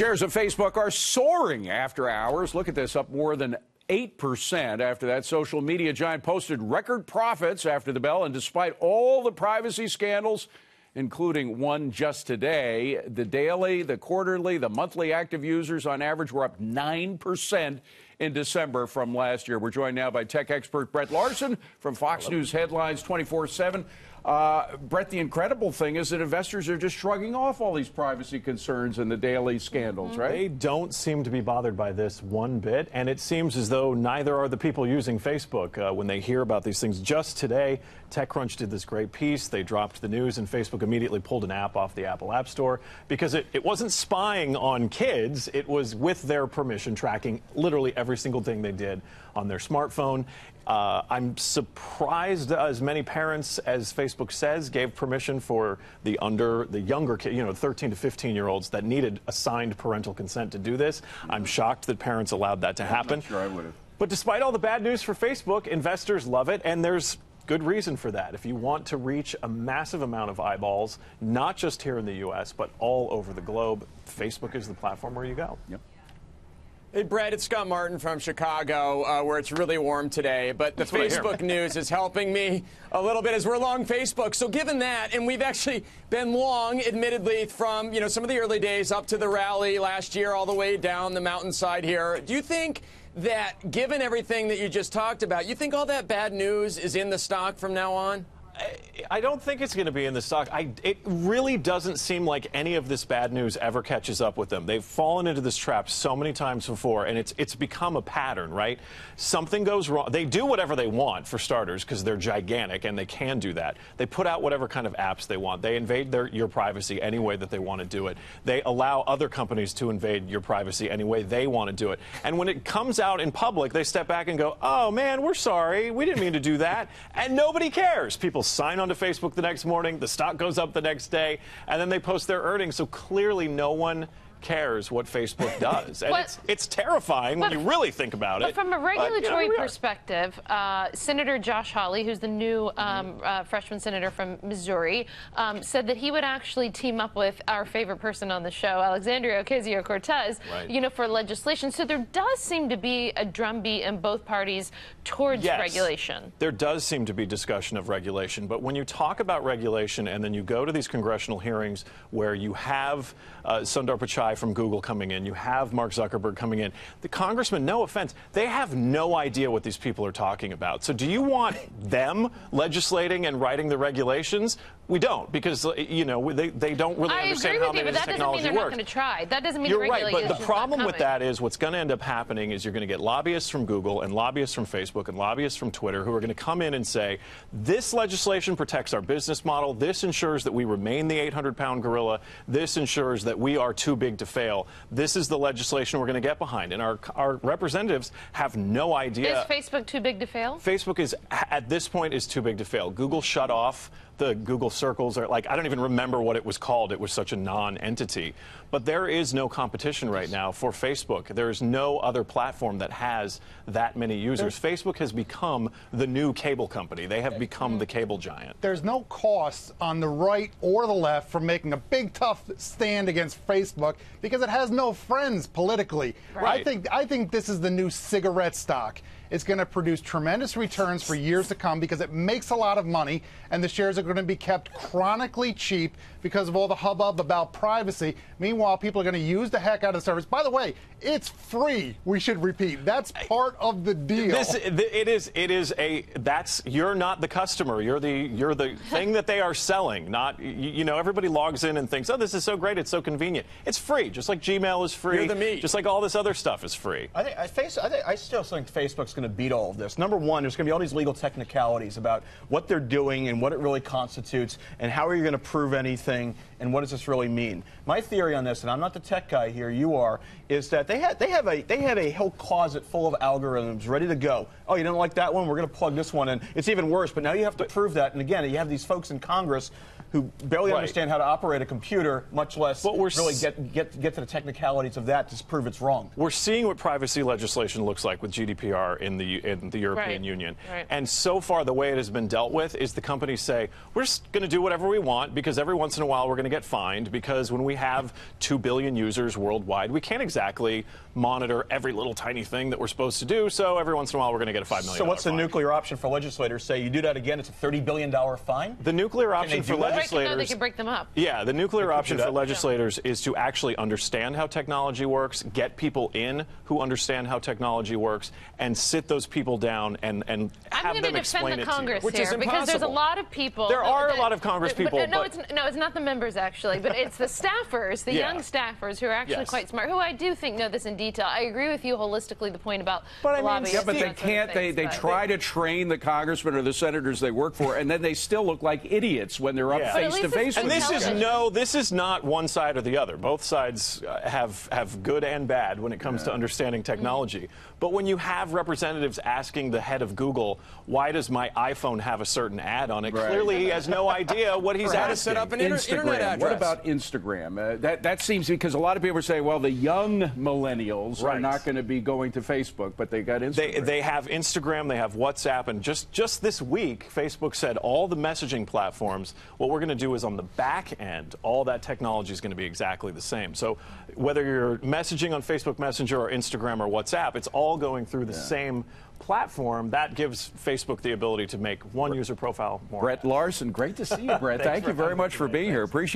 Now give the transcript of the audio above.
Shares of Facebook are soaring after hours. Look at this, up more than 8% after that social media giant posted record profits after the bell. And despite all the privacy scandals, including one just today, the daily, the quarterly, the monthly active users on average were up 9% in December from last year. We're joined now by tech expert Brett Larson from Fox News Headlines 24/7. Brett, the incredible thing is that investors are just shrugging off all these privacy concerns and the daily scandals, right? They don't seem to be bothered by this one bit, and it seems as though neither are the people using Facebook when they hear about these things. Just today, TechCrunch did this great piece. They dropped the news, and Facebook immediately pulled an app off the Apple App Store because it wasn't spying on kids. It was with their permission, tracking literally every single thing they did on their smartphone. I'm surprised as many parents, as Facebook says, gave permission for the younger kids, 13 to 15-year-olds that needed assigned parental consent to do this. I'm shocked that parents allowed that to happen. I'm not sure I would have. But despite all the bad news for Facebook, investors love it, and there's good reason for that. If you want to reach a massive amount of eyeballs, not just here in the U.S., but all over the globe, Facebook is the platform where you go. Yep. Hey, Brett, it's Scott Martin from Chicago, where it's really warm today. But the Facebook news is helping me a little bit as we're long Facebook. So given that, and we've actually been long, admittedly, from some of the early days up to the rally last year all the way down the mountainside here, do you think that, given everything that you just talked about, you think all that bad news is in the stock from now on? I don't think it's going to be in the stock. It really doesn't seem like any of this bad news ever catches up with them. They've fallen into this trap so many times before, and it's become a pattern, right? Something goes wrong. They do whatever they want, for starters, because they're gigantic, and they can do that. They put out whatever kind of apps they want. They invade your privacy any way that they want to do it. They allow other companies to invade your privacy any way they want to do it. And when it comes out in public, they step back and go, oh, man, we're sorry. We didn't mean to do that. And nobody cares. People sign onto Facebook the next morning, the stock goes up the next day, and then they post their earnings. So clearly no one cares what Facebook does. And it's terrifying when you really think about it. But from a regulatory perspective, Senator Josh Hawley, who's the new freshman senator from Missouri, said that he would actually team up with our favorite person on the show, Alexandria Ocasio-Cortez, for legislation. So there does seem to be a drumbeat in both parties towards regulation. There does seem to be discussion of regulation. But when you talk about regulation and then you go to these congressional hearings where you have Sundar Pichai from Google coming in, you have Mark Zuckerberg coming in, the congressmen, no offense, they have no idea what these people are talking about. So do you want them legislating and writing the regulations? We don't, because they don't really understand how this technology works. But that doesn't mean they're not going to try. That doesn't mean you're the regulation right, but the problem with that is is what's going to end up happening is you're going to get lobbyists from Google and lobbyists from Facebook and lobbyists from Twitter who are going to come in and say, this legislation protects our business model, this ensures that we remain the 800-pound gorilla, this ensures that we are too big to fail. This is the legislation we're going to get behind. And our representatives have no idea. Is Facebook too big to fail? Facebook is, at this point, is too big to fail. Google shut off the Google Circles, or I don't even remember what it was called. It was such a non-entity. But there is no competition right now for Facebook. There is no other platform that has that many users. Facebook has become the new cable company. They have become the cable giant. There's no cost on the right or the left for making a big, tough stand against Facebook because it has no friends politically. Right. I think this is the new cigarette stock. It's going to produce tremendous returns for years to come because it makes a lot of money, and the shares are going to be kept chronically cheap because of all the hubbub about privacy. Meanwhile, people are going to use the heck out of the service. By the way, it's free. We should repeat. That's part of the deal. You're not the customer. You're the thing that they are selling. Not, everybody logs in and thinks, oh, this is so great. It's so convenient. It's free, just like Gmail is free. You're the meat. Just like all this other stuff is free. I still think Facebook's going to beat all of this. Number one, there's going to be all these legal technicalities about what they're doing and what it really constitutes and how are you going to prove anything and what does this really mean. My theory on this, and I'm not the tech guy here, you are, is that they have a whole closet full of algorithms ready to go. Oh, you don't like that one? We're going to plug this one in. It's even worse, but now you have to prove that. And again, you have these folks in Congress who barely Right. understand how to operate a computer, much less But we're really s- get to the technicalities of that to prove it's wrong. We're seeing what privacy legislation looks like with GDPR in the European Right. Union. Right. And so far, the way it has been dealt with is the companies say, we're just going to do whatever we want because every once in a while we're going to get fined because when we have 2 billion users worldwide, we can't exactly monitor every little tiny thing that we're supposed to do. So every once in a while we're going to get a $5 million So what's the fine. nuclear option for legislators? Say you do that again, it's a $30 billion fine? The nuclear option they for do that? legislators. No, they can break them up. Yeah, the nuclear option do for that. legislators is to actually understand how technology works, get people in who understand how technology works, and sit those people down and I'm have going them to explain defend the it to you. Congress Which is here because there's a impossible. lot of people. There are a that- lot of Congress people, no, but- it's not the members actually, but it's the staffers, the Yeah. young staffers who are actually Yes. quite smart, who I do think know this in detail. I agree with you holistically. The point about But I the mean, lobbyists. Yeah, but and they that sort of can't. things, They but- try to train the congressmen or the senators they work for, and then they still look like idiots when they're up Yeah. But at face to least face it's with And each this is other. this is not one side or the other. Both sides have good and bad when it comes to understanding technology. But when you have representatives asking the head of Google, why does my iPhone have a certain ad on it? Right. Clearly he has no idea what he's How to asking. set up an internet address. What about Instagram? That seems because a lot of people are saying, well, the young millennials are Right. not going to be going to Facebook, but they got Instagram. They have Instagram, they have WhatsApp, and just this week, Facebook said all the messaging platforms, what we're going to do is on the back end, all that technology is going to be exactly the same. So whether you're messaging on Facebook Messenger or Instagram or WhatsApp, it's all going through the same platform. That gives Facebook the ability to make one user profile more. Brett Larson, great to see you, Brett. Thank you very much for being here. Appreciate it.